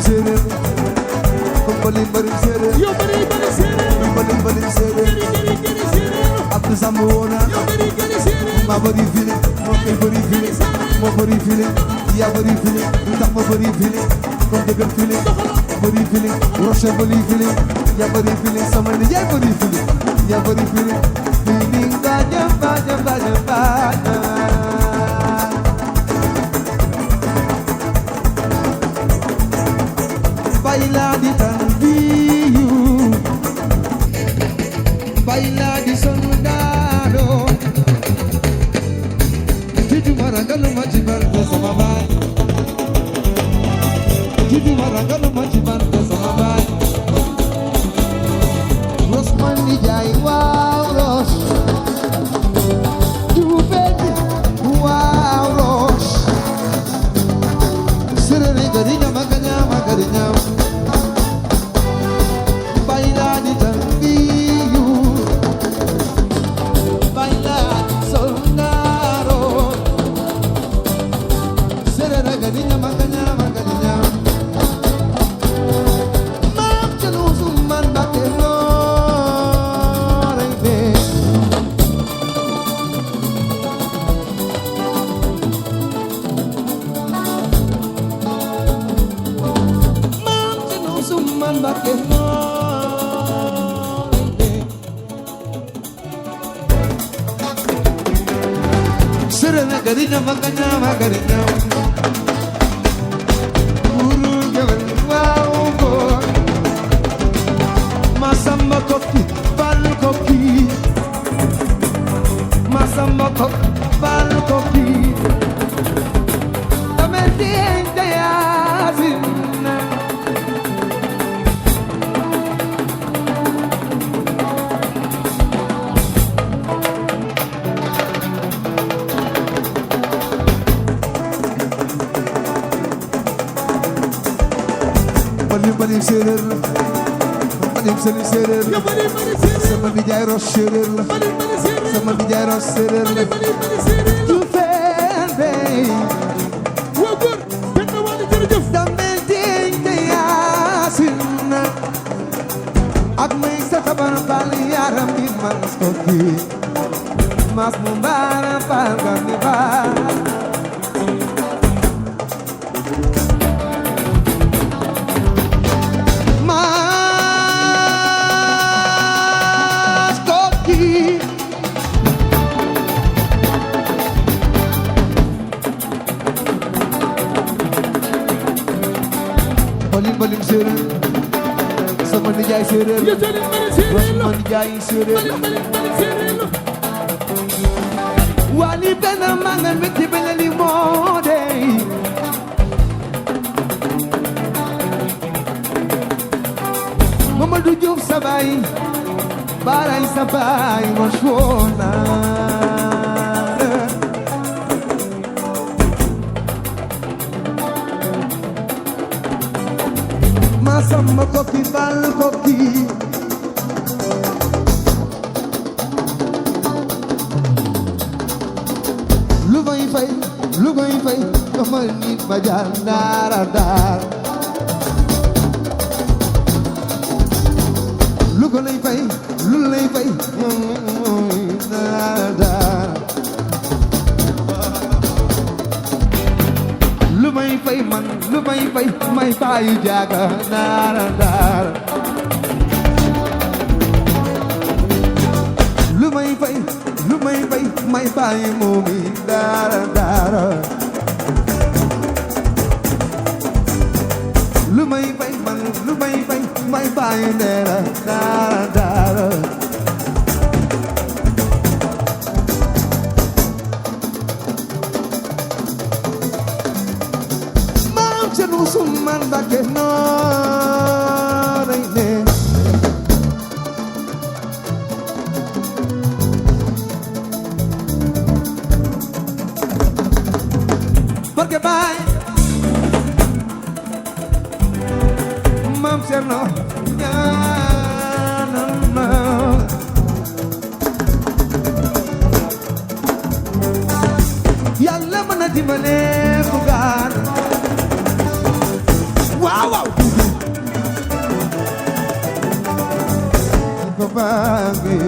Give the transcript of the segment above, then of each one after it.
séeréer Kumbali bari séeréer yow bari séeréer Kumbali séeréer gëri séeréer Abdou Samb woona yow bari séeréer ma bari fili moo koy bari fili moo bari fili yaa bari fili lu tax ma bari fili kon dëggal fili bari fili roche bari fili yaa bari fili sama ni yaa bari fili yaa bari fili fili baja baja baja baja baila di tanbiyu baila di soldado Jiju marangalo majibardo sama bay Jiju marangalo majibardo sama bay Rosman di jai wow ros Jubedi wow ros Serere garinya magarinya Baila di tanbiyu Baila soldado Serere garinya magarinya Maaf jelu suman bakelo rebe Maaf jelu suman bakelo rebe Serere garinya magarinya Masamba kopi, bal kopi Masamba kopi, bal kopi Tamenti ente yasin Bali séeréer la Bali séeréer la sama nijaay ros séeréer la sama nijaay ros séeréer la tu fende waa góor benn wàll jërëjëf damenti te yaasin ak may sa tabar bal yaram bi mas ko kii mas mu mbaara bal ga mi baal Balim séeréer sama nijaay séeréer yow séeréer bari séeréer la sama nijaay séeréer bari séeréer la wali benn mangal metti benn li moo dey Mamadou Diouf sa baay baray sa baay mashona Masamba koki bal koki lu may fay kamal nit ma jaar dara dar lu ko lay fay dara dar lu may fay man lu may fay may bayu jaaga dara dara lu may fay may bayu moomi dara dara lu may fay man lu may fay may bayu dara dara Jenu suman bake no reine Porque bye Mam Cerno Yàlla mën na dimbale ku gaar waaw waaw bagi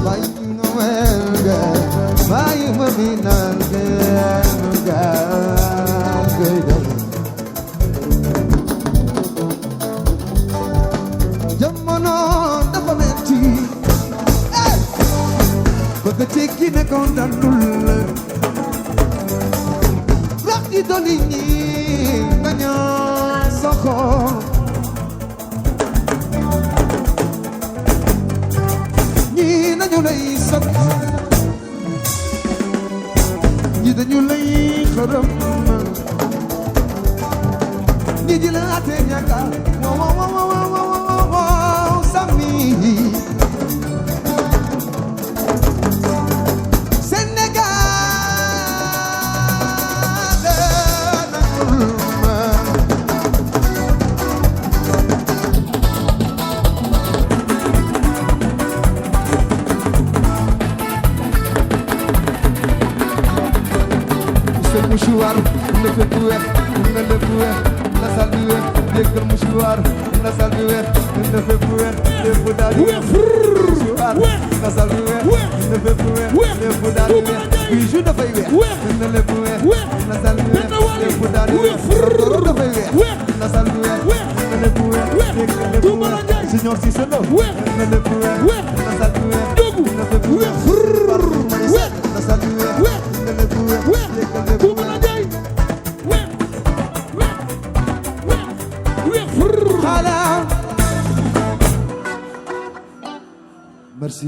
Bayi ngawelga Bayi mabinalga Jamono dafa metti bëgg tekki ne ko dandul rax di doli ñi baña soko ñi nañu lay sant ñi dañu lay xaram ñi di la ate ñaka sami Mouchoir, na fépp weex na lépp weex na sal bi weex déggal mouchoir na sal bi weex na fépp weex lépp daal di weex mouchoir na sal bi weex na fépp weex lépp daal di weex bijou dafay weex na lépp weex na sal bi weex lépp daal di weex doro dafay weex na sal bi weex na lépp weex déggal lépp weex Junior si solo na lépp weex na sal bi weex na fépp weex na sal bi weex na lépp weex déggal lépp Merci.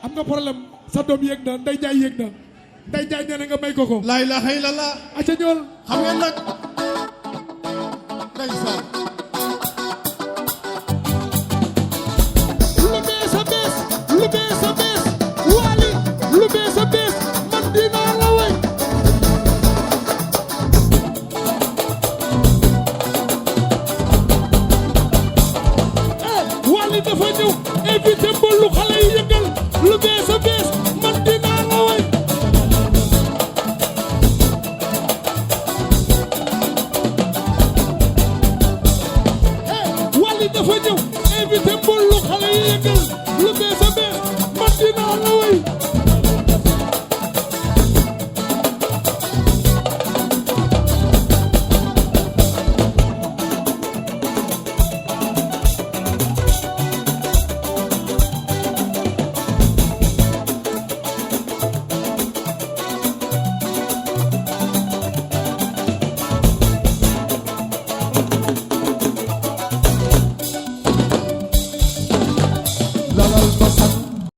am nga problème sa doom yéeg na Ndeye Ndiaye yéeg na Ndeye Ndiaye nee na nga may ko ko. la ilaha illallah. aca ñool xam ngeen nag